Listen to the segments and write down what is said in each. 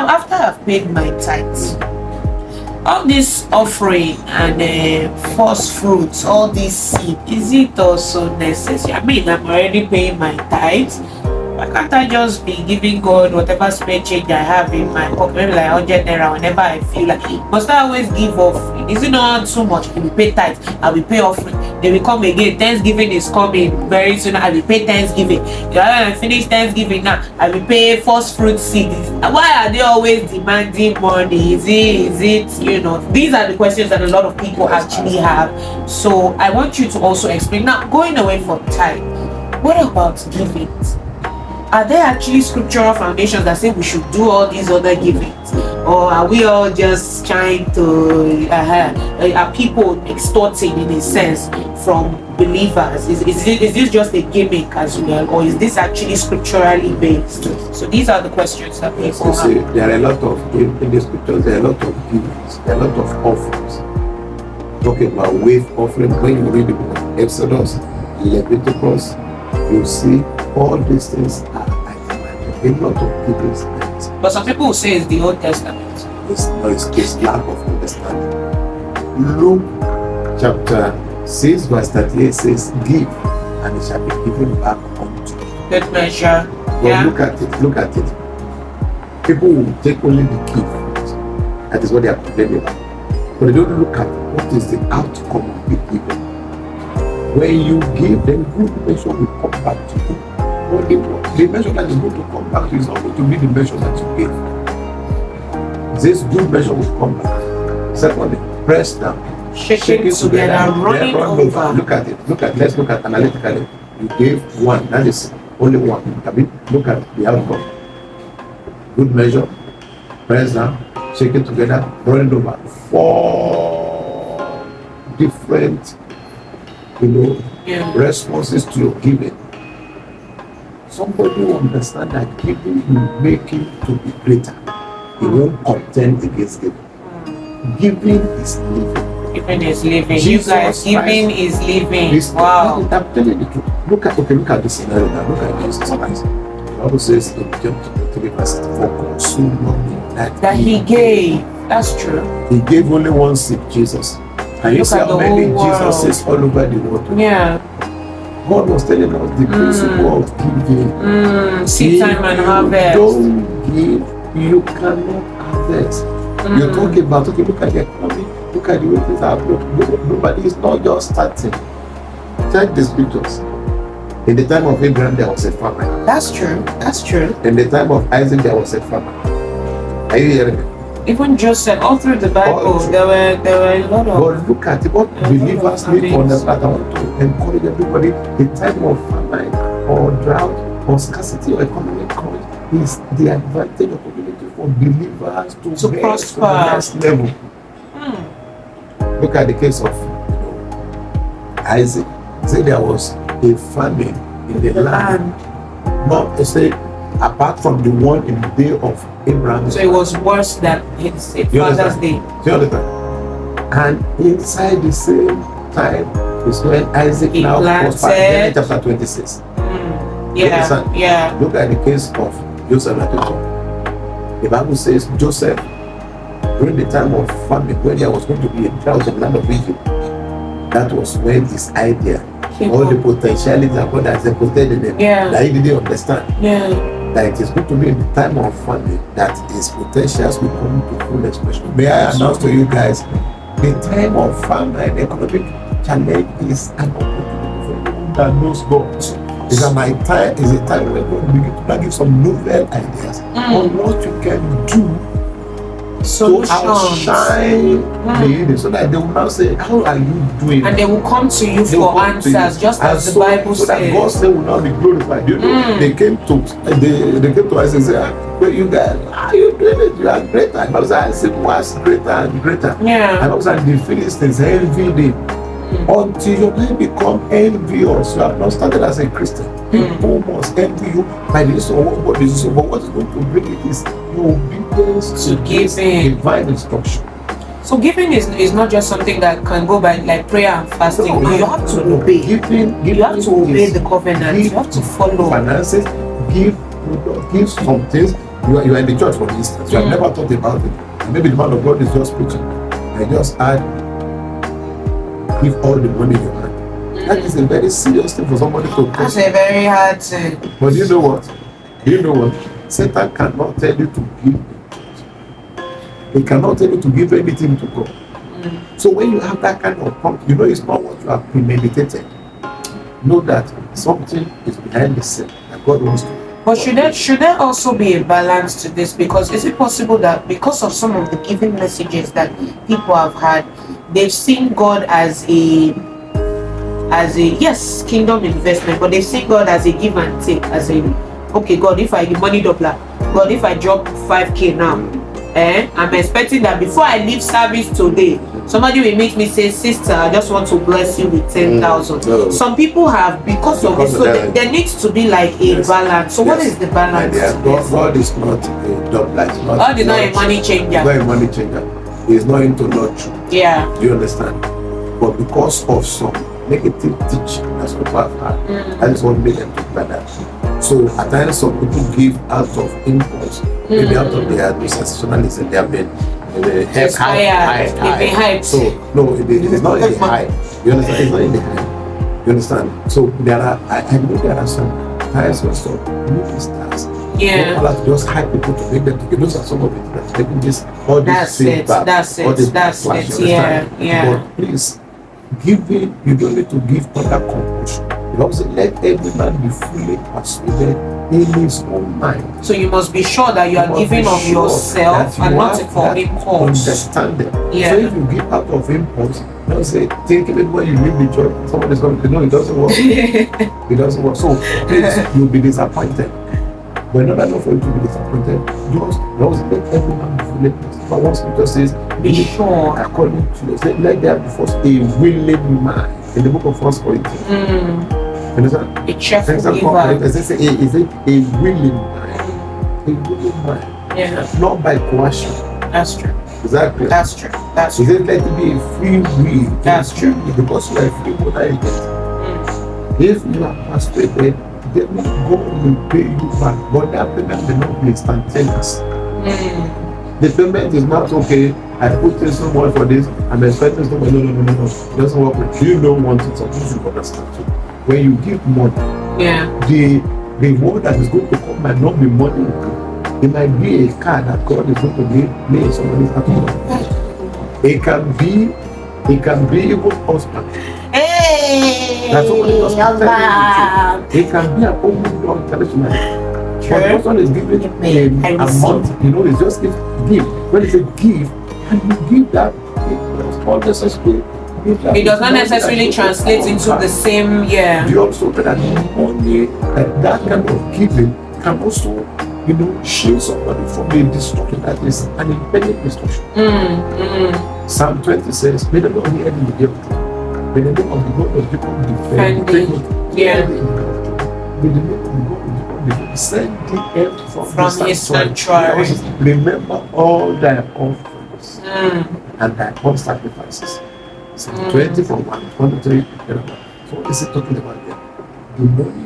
Now, after I've paid my tithes, all this offering and first fruits, all this seed, is it also necessary? I mean, I'm already paying my tithes. Why can't I just be giving God whatever spare change I have in my pocket, maybe like 100 naira whenever I feel like? Must I always give offering? Is it not too much? I will pay tithes, I will pay offering. Then we come again. Thanksgiving is coming very soon. I will pay Thanksgiving. When I finish Thanksgiving now, I will pay first fruit seed. Why are they always demanding money? Is it, you know? These are the questions that a lot of people actually have. So I want you to also explain. Now, going away from tithe, what about giving? Are there actually scriptural foundations that say we should do all these other givings? Or are we all just trying to, are people extorting in a sense from believers? Is this just a gimmick as well? Or is this actually scripturally based? So these are the questions that people have. There are a lot of, in the scriptures, there are a lot of givings, there are a lot of offerings. Talking about wave offering, when you read the book of Exodus, Leviticus, you see all these things are a lot of people's things. But some people will say it's the Old Testament. It's lack of understanding. Luke chapter 6 verse 38 says, give and it shall be given back unto you. Good measure. But look at it. People will take only the gift. That is what they are complaining about. But they don't look at what is the outcome of the giving. When you give, then good measure will come back to you. But the measure that is going to come back to you is not going to be the measure that you gave. This good measure will come back. Secondly, press down, shaking together, running over. Look at it. Let's look at analytically. You gave one, that is only one. I mean, look at the outcome. Good measure, press down, shaking together, running over. 4 different responses to your giving. Somebody will understand that giving will make him to be greater. He won't contend against giving. Giving is living. Giving is living. You guys, giving is living. Wow. I'm telling you the truth. Look at this scenario now. Look at Jesus Christ. The Bible says in John 3 verse 4, consume not that he gave. That's true. He gave only one seed, Jesus. And you see how many Jesus says all over the world. Yeah. God was telling us the principle of giving. Seed time and harvest. Don't give, you cannot harvest. You talk about, look at the economy, look at the way things are. Nobody is not just starting. Check the scriptures. In the time of Abraham, there was a famine. That's true. In the time of Isaac, there was a famine. Are you hearing me? Even Joseph, all through the Bible, there were a lot of. But look at what believers need to understand. I want to encourage everybody. The time of famine or drought or scarcity or economic crunch is the advantage opportunity for believers to prosper to the next level. Look at the case of Isaac. Say there was a famine in the land. Not say apart from the one in the day of Abraham. So it was worse than his father's day. And inside the same time is when Isaac now prospered. Chapter 26. Yeah. Look at the case of Joseph. The Bible says Joseph, during the time of famine, when there was going to be a drought in the land of Egypt, that was when his idea, all the potentiality that God has deposited in him, that he didn't understand. That it is going to be in the time of famine that his potentials will come to full expression. May I announce to you guys, the time of famine, economic challenge is an opportunity for anyone that knows God. It's a time where God will begin to give some novel ideas on what you can do to outshine the universe, so that they will now say, how are you doing? And they will come to you for answers, just as the Bible says. So that God's name will now be glorified. You know, they came to us and said, well, you guys, how are you doing it? You are greater. And Isaac was greater and greater. Yeah. And also the Philistines envied him. Until you may become envious, you have not started as a Christian. People must envy you by the use of what is. But what is going to bring it is your obedience to giving, divine instruction. So giving is not just something that can go by like prayer and fasting. No, you have to obey. You have to obey the covenant. You have to follow. Finances, give some things, You are in the church, for instance. You have never thought about it. And maybe the man of God is just preaching. And just add, give all the money you have. That is a very serious thing for somebody to That's a very hard thing. But you know what? You know what? Satan cannot tell you to give. He cannot tell you to give anything to God. So when you have that kind of prompt, you know it's not what you have premeditated. Know that something is behind the scene that God wants to. But should there also be a balance to this? Because is it possible that because of some of the giving messages that people have had, they've seen God as a yes, kingdom investment, but they've seen God as a give and take, as a okay, God, if I give money doubler, God, if I drop 5k now, I'm expecting that before I leave service today, somebody will meet me, say, sister, I just want to bless you with 10,000. No. Some people have, because of this, so there needs to be like a balance. So what is the balance? God is not a double. God is not a money changer. Not a money changer. He is not into lottery. Yeah. Do you understand? But because of some negative teaching that's what I've had, that is what made them talk like that. So at times some people give out of impulse, maybe out of their sensationalism, they have been high. So no, it is not in the high. You understand? It's not in the high. You understand? So there are, I know there are some times when some movie stars, to just hype people to make them. Those are some of it that's taking this all this feedback, that's it. Yeah. But please, giving, you don't need to give under compulsion. You also let every man be fully persuaded in his own mind. So you must be sure that you are giving of yourself and not for impulse. Understanding. Yeah. So if you give out of impulse, don't say, think it when you leave the church, somebody's going to know it doesn't work. It doesn't work. So please, you'll be disappointed. But in order not for you to be disappointed, just let every man be fully persuaded. But once Scripture says, be sure. According to the, let there be first a willing man. In the book of 1 Corinthians. A cheerful giver. Is it a willing mind? A willing mind. Yeah. Not by coercion. That's true. Exactly. That's true. That's true. Is it let it be a free will? That's true. Because you are a free will agent. If you are persuaded, then God will pay you back. But that payment will not be instantaneous. The payment is not okay. I put in so much for this, I'm expecting so much. No. It doesn't work with you. Don't want it, so you should understand too. When you give money, the reward that is going to come might not be money. It might be a car that God is going to give me somebody's account. It can be even husband. Hey, that's what it does. It can be an open door intellectual. But the person is giving a month, it's just give. When it's a give, and you give that, it's not necessarily. It does not necessarily translate into the same, You also know that money, that kind of giving can also, shield somebody from a destruction that is an impending destruction. Psalm 20 says, may the Lord hear in the day of trouble. May the name of the God of Jacob defend thee. May the name of the God of Jacob send thee help from his sanctuary. Remember all thy offerings and thy own sacrifices. Psalm 20 from 1 to 3. So what is it talking about here? The money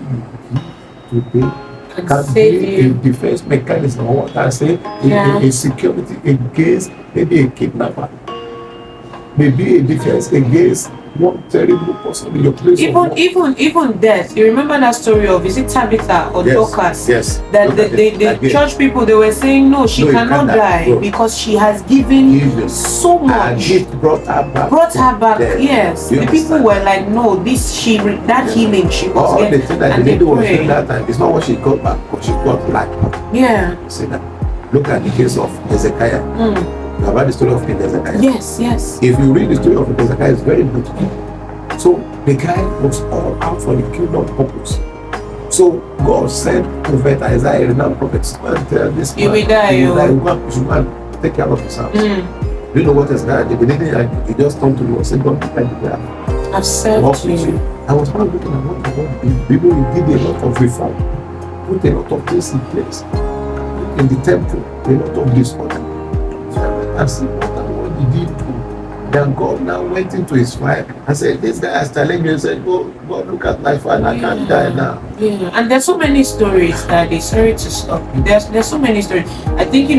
you give to pay can be a defense mechanism, or what I say, a security against maybe a kidnapper, maybe a defense against one terrible person in your place. Even death. You remember that story of, is it Tabitha or Dorcas? Yes. That the church people, they were saying no, she cannot die because she has given so much. And it brought her back. Yes. The people were like, no, that healing she was getting. The thing that the lady was doing that time, it's not what she got back, but she got black. Yeah. See that? Look at the case of Hezekiah. You have heard the story of King Hezekiah. Yes. If you read the story of Hezekiah, it's very good. So the guy was all out for the kingdom purpose. So God sent Prophet Isaiah, renowned prophet, to tell this man, you will die. You should go and take care of his house. Do you know what Hezekiah did? He just turned to me and said, don't be like that. I've served you. I was not looking at what God did. People did a lot of reform, put a lot of things in place. In the temple, a lot of disorder. And see what did he do? Then God now went into his wife and said, this guy has challenged you and said, God, look at my father, I can't die now. Yeah, and there's so many stories that is sorry to stop. There's so many stories. I think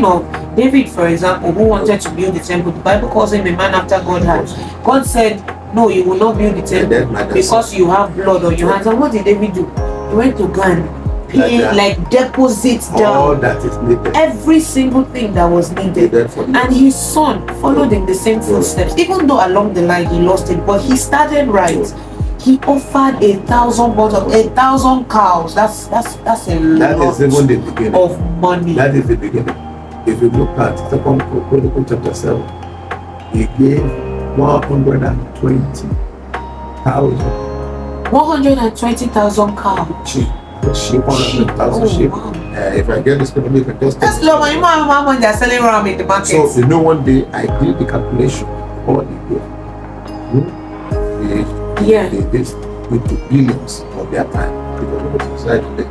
David, for example, who wanted to build the temple. The Bible calls him a man after God's heart. God said, no, you will not build the temple because you have blood on your hands. And what did David do? He went to go and pay, like deposits down all that is needed, every single thing that was needed. And his son followed in the same footsteps, even though along the line he lost it, but he started right. He offered 1,000 bulls of 1,000 cows. That's a lot. That is even the beginning of money. That is the beginning. If you look at 2 Chronicles chapter 7, he gave 120,000 cows. Sheep, 100,000 sheep. Wow. If I get this people, you can just that's low. You know how much they're selling around in the market. So one day I did the calculation all the year. They into billions of their time because of the society today.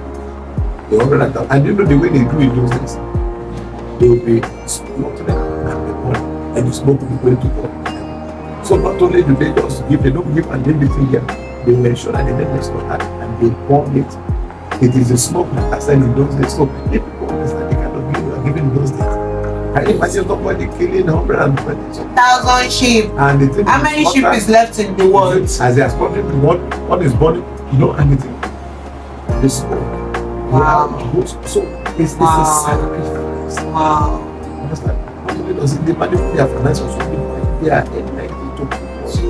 And you know the way they do in those days, they will be slaughtering and the money, and the smoke will be going to God. So not only do they just give, they don't give and leave the thing here, they will ensure that the name is not hard and they burn it. It is the smoke that has in those days. So if people understand the kind of you are giving those days. I imagine somebody killing 120,000 sheep. And the thing how many sheep is left in the world? As they are spotted, one is burning, anything. The smoke. Wow. So it's a sacrifice. Wow. Understand? Not only does it depend on their financial support, they are energy to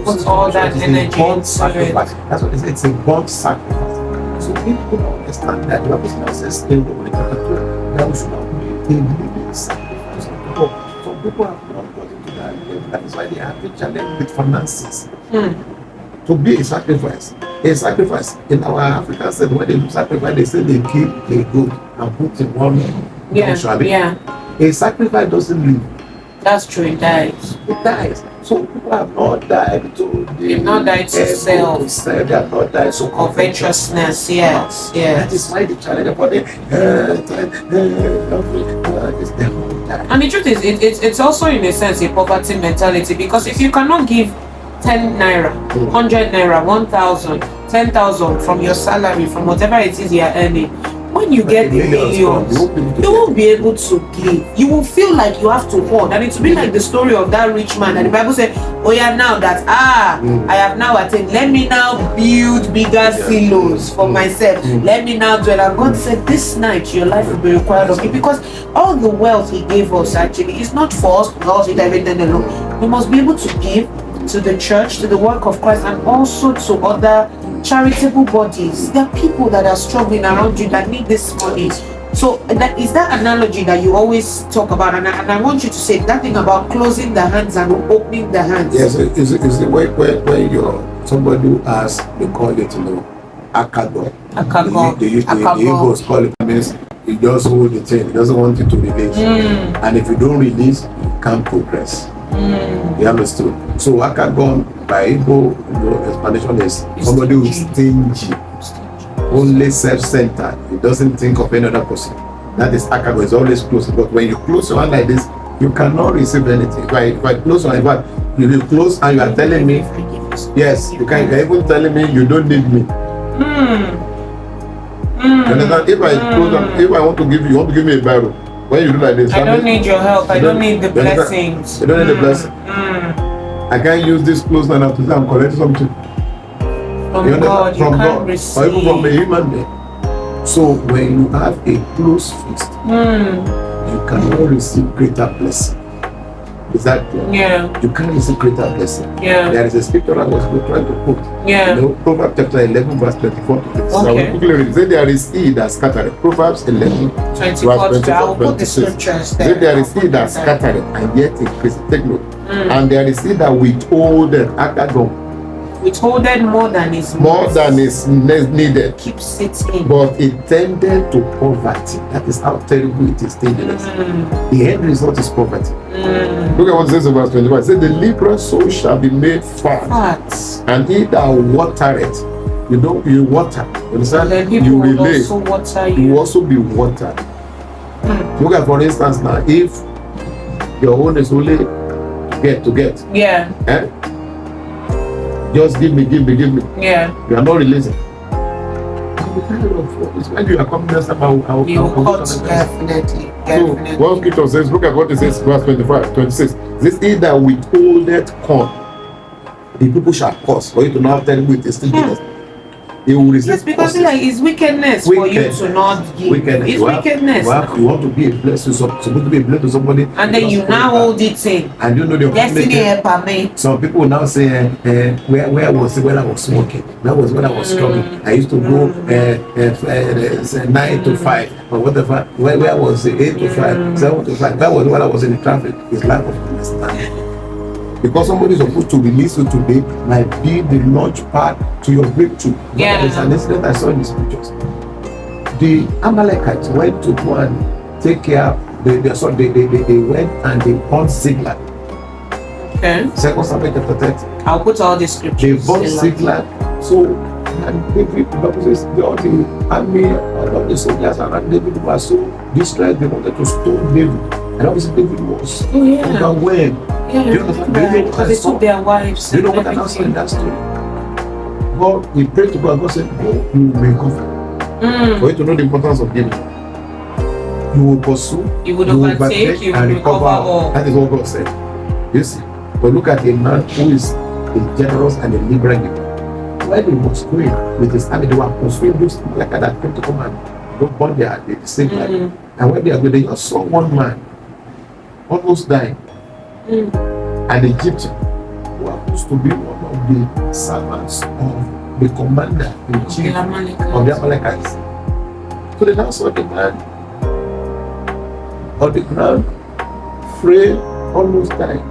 put all that energy into sacrifice. That's what it's a burnt sacrifice. So people don't understand that. The Bible says in Deuteronomy chapter 2 that we should not be a living sacrifice unto God. Some people have not got into that level. That is why they have been challenged with finances. To be a sacrifice. A sacrifice in our African side, when they do sacrifice, they say they kill a goat and put in one sanctuary. Yeah. A sacrifice doesn't live. That's true, it dies. It dies. So people have not died to they've not died to self. They have not died to covetousness. Yes. That is why the challenge about it. And the truth is, it's also in a sense a poverty mentality, because if you cannot give 10 naira, 100 naira, 1,000, 10,000 from your salary, from whatever it is you are earning, when you get the millions, you won't be able to give. You will feel like you have to hoard. And it will be like the story of that rich man. And the Bible said, oh yeah, now that, I have now attained, let me now build bigger silos for myself. Let me now dwell. And God said, this night your life will be required of you, because all the wealth he gave us actually is not for us to house it everything alone. We must be able to give to the church, to the work of Christ, and also to other charitable bodies. There are people that are struggling around you that need this money. So that is that analogy that you always talk about, and I want you to say that thing about closing the hands and opening the hands. Yes, is the way where you're somebody who has, they call it, akago. The Igbos call it, means he just hold the thing, he doesn't want it to release. And if you don't release, you can't progress. You understood? So akagon by Igbo, explanation is somebody who is stingy, only self-centered. He doesn't think of any other person. That is akago. It's always close. But when you close your hand like this, you cannot receive anything. If I close my hand, you will close and you are telling me, yes, you're even telling me you don't need me. If I close, if I want to give you want to give me a Bible. When you do like this, I don't need your help. I don't need the blessings. You don't need the blessing. I can't use this close and have to say I'm collecting something from God. You can't receive. Or even from a human being. So when you have a close fist, you cannot receive greater blessing. Is that clear? Yeah. You can't receive greater blessing. Yeah. There is a scripture I was trying to quote. Yeah. Proverbs chapter 11 verse 24 to 26. Okay. So I will quickly read. Say there is he that scattereth. Proverbs 11 24 to I will put the scriptures there. Say there is he that scattereth and yet increaseth. Take note. And there is he that withholdeth. Withholdeth more than is needed. Keeps it in. But it tended to poverty. That is how terrible it is dangerous. The end result is poverty. Look at what it says in verse 25. It says, the liberal soul shall be made fat. And he that watereth, you water. You understand? You relay. You also be watered. Look at, for instance, now, if your own is only get to get. Yeah. Eh? Just give me. Yeah. You are not releasing. It's when you are coming next time, I'll You will cut, definitely. So, one scripture says, look at what it says, verse 25, 26. This is that withholdeth corn, the people shall curse for you to not tell you it is still business. They will resist. Yes, because it's wickedness for you to not give. Wickedness. It's wickedness. You want to be a blessing, supposed to be a blessing to somebody, and then you now hold it in. And you know the destiny helper me. Some people will now say, where was it when I was smoking? That was when I was struggling. I used to go 9 to 5 or whatever. Where was it? 8 to 5, 7 to 5. That was when I was in the traffic. It's lack of understanding. Because somebody is supposed to release you today might be the launch pad to your breakthrough. Yeah. There's an incident I saw in the scriptures. The Amalekites went to go and take care. They went and they burned Ziklag. Okay. 2 Samuel chapter 30. I'll put all the scriptures. They burned Ziklag. So, and David, the Bible says, all the army and all the soldiers around David were so distressed. They wanted to stone David. And obviously David was overwhelmed. Yeah, because they took their wives. Do you know what I saw in that story? God, he prayed to God. God said, "Go, you will recover." For you to know the importance of giving, you will pursue, you will overtake, you will recover all. That is what God said. You see, but look at a man who is a generous and a liberal giver. When he was going with his army, they were pursuing those people like that came to come and don't burn the same life. And when they are going, they just saw one man almost dying. An Egyptian who happens to be one of the servants of the commander in chief of the Amalekites. So they now saw the man on the ground, frail, almost dying.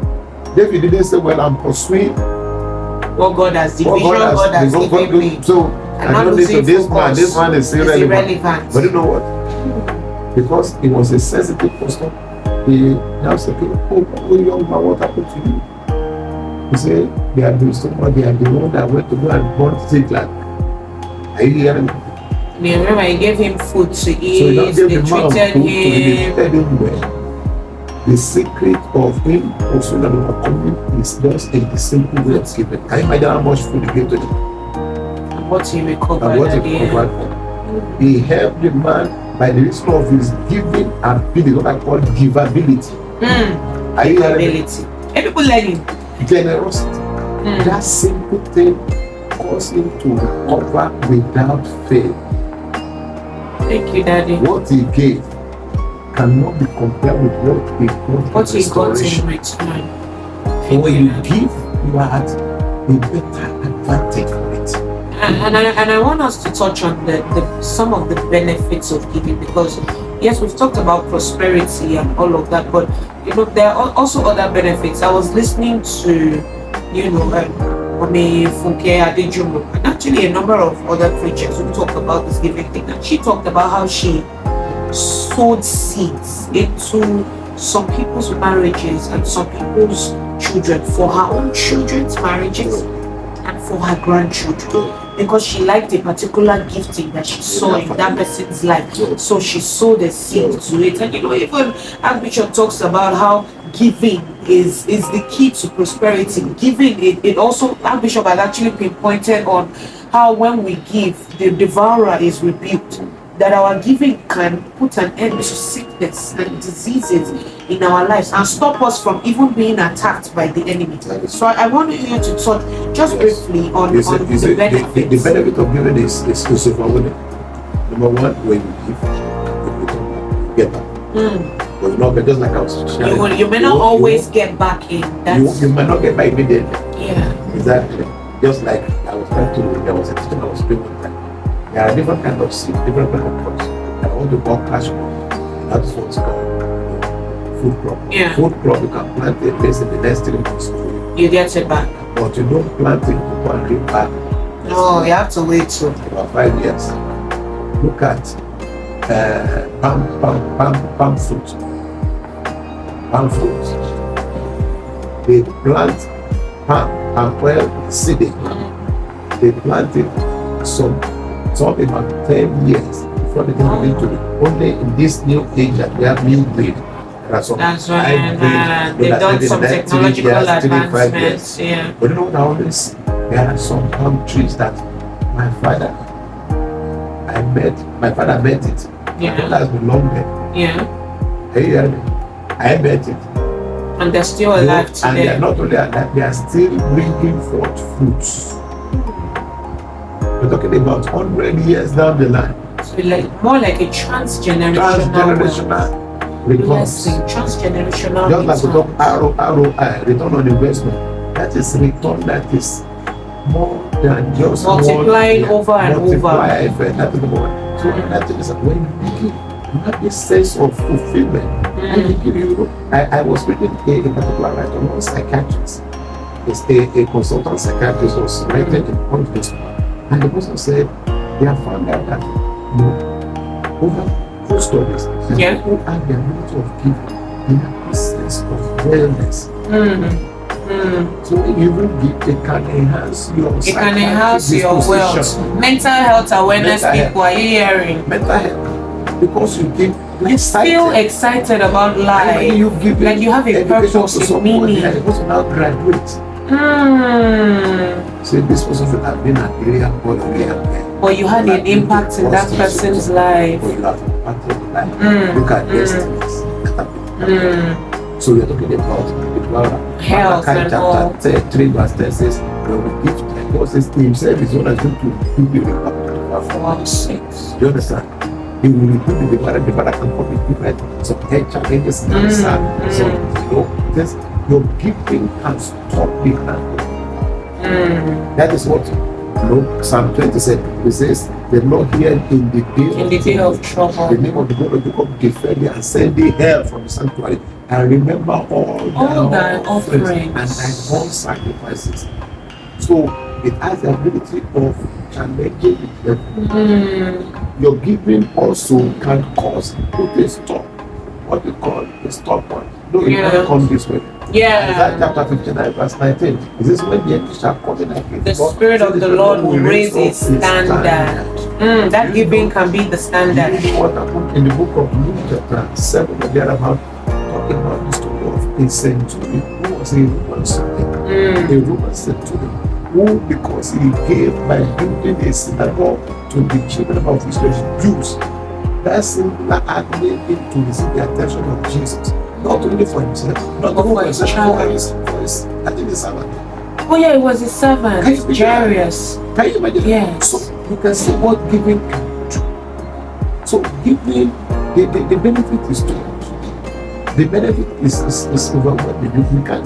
David didn't say, well, I'm pursuing what God has given me. So I don't need to this man is irrelevant. But you know what? Because he was a sensitive person. He now said, oh young man, what happened to you? He said, they have been somebody, they have been one that went to go and burn Ziklag. Are you hearing me? Remember, he gave him food to eat, so they treated him well. The secret of him also not overcoming is just in the simple way of giving. Can you imagine how much food he gave to him? And what he recovered. He helped the man by the reason of his giving ability, what I call giverability. Giverability. And people like him. Generosity. That simple thing caused him to recover without fail. Thank you, Daddy. What he gave cannot be compared with what he got in return. So when you give, you are at a better advantage for it. And I want us to touch on some of the benefits of giving, because yes, we've talked about prosperity and all of that, but you know there are also other benefits. I was listening to Funke Adejumo, and actually a number of other preachers who talked about this giving thing, and she talked about how she sowed seeds into some people's marriages and some people's children, for her own children's marriages and for her grandchildren, because she liked a particular gifting that she saw in that person's life. So she sowed a seed to it. And even Archbishop talks about how giving is the key to prosperity. Giving, it also, Archbishop has actually pinpointed on how when we give, the devourer is rebuked. That our giving can put an end to sickness and diseases in our lives and stop us from even being attacked by the enemy. So I want you to touch just briefly on the benefits. The benefit of giving is overwhelming. Number one, when you give, you get back. But you not get, just like I was sharing. You may not always get back in. You might not get back immediately. Yeah. Exactly. Just like I was trying to, there was a teaching I was doing one time. There are different kinds of seed, different kinds of crops. I want to call cash crop. That's what's called food crop. Yeah. Food crop, you can plant a place in the next 3 months. You get it back. But you don't plant it to go and reap back. No, you have to wait till about 5 years. Look at palm fruit. Palm fruit. They plant palm oil seeding. They plant it some about 10 years before they can into it. Only in this new age that we have new breed. That's when they've done some technological advancements. Yeah. But you know what I always see? There are some countries that my father met it. Yeah. My father has been long there. Yeah. Are you hearing me? I met it. And they're still alive today. And they are not only alive, they are still bringing forth fruits. We're talking about 100 years down the line. So more like a transgenerational blessing. Transgenerational. Just like we talk ROI, return on investment. That is return that is more than just multiplying over and over. So that is when you have this sense of fulfillment. I was reading a particular writer, one psychiatrist. It's a consultant psychiatrist was writing on this one. And the person said they have found out that over 2 studies, people have the ability of giving, they have this sense of wellness. So when you even give, it can enhance your wealth. Mental health awareness, people, are you hearing? Mental health. Because you give, you feel excited about life. Like you have a purpose, a meaning. The person now graduates. So this person should have been an area boy or area man. But you had an impact in that person's life. But you have impacted the life. Look at destinies. So we are talking about health and chapter 3 verse 10 says, God says himself is one that's going to do the impact. You understand? He will do the father can come with different some health challenges, cancer, this. Your giving can stop the hand. That is what Psalm 20 said. It says, the Lord heard in the day of trouble. The name of the Lord will become defend and send the help from the sanctuary. And remember all thy offerings and thy whole sacrifices. So it has the ability of challenging the devil. Your giving also can cause put a stop. What we call a stop point. No, it can't come this way. Isaiah chapter 59 verse 19. Is this when the enemy shall come in against the Spirit of the Lord will raise a standard. That giving can be the standard. What happened in the book of Luke chapter 7, they are about talking about the story of a centurion who was a Roman centurion. A Roman centurion who, because he gave by building a synagogue to the children of Israel, Jews, that singular act made him to receive the attention of Jesus. Not only for himself, not only for his child, for his, I think the servant. Oh yeah, it was his servant, Jairus. Can you imagine? Yes. So you can see what giving can do. So giving, the benefit is too much. The benefit is overwhelming. We can't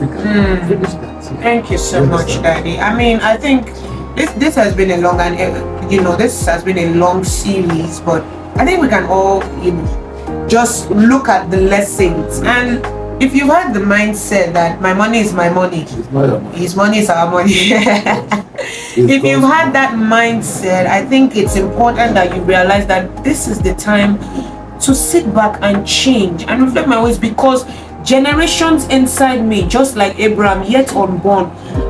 finish that. Thank you so much, Daddy. I mean, I think this has been a long this has been a long series, but I think we can all just look at the lessons. And if you've had the mindset that my money is my money, his money is our money. If you've had that mindset, I think it's important that you realize that this is the time to sit back and change and reflect my ways, because generations inside me, just like Abraham, yet unborn,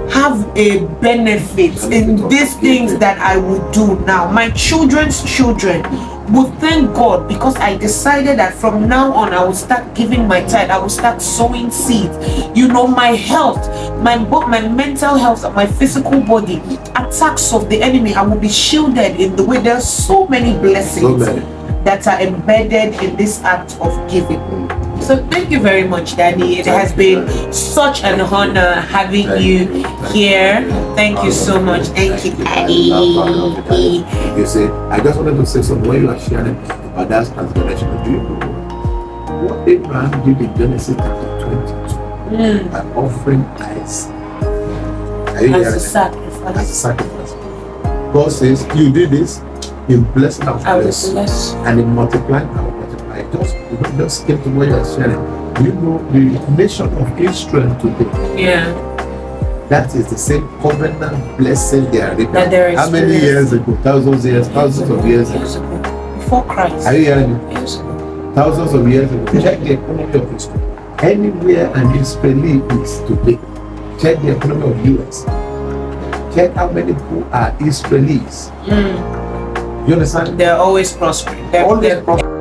have a benefit in these things that I will do now. My children's children will thank God because I decided that from now on I will start giving my tithe. I will start sowing seeds. My health, my mental health, and my physical body, attacks of the enemy, I will be shielded in the way. There are so many blessings that are embedded in this act of giving. So thank you very much, Daddy. It has been such an honor having you here. Thank you so much. Thank you, Daddy. You see, I just wanted to say something when you are sharing about that transgression. Do you know what Abraham did in Genesis chapter 22 by offering Isaac as a sacrifice? God says, you did this in blessing our bless, and in multiplying our multiply. Just came to what you are sharing. You know, the nation of Israel today. Yeah. That is the same covenant blessing they are reaping. How many years ago? Thousands of years ago. Before Christ. Are you hearing me? Yes. Thousands of years ago. Check the economy of Israel. Anywhere an Israeli is today, check the economy of US. Check how many people are Israelis. You understand? They're always prospering. Always prospering.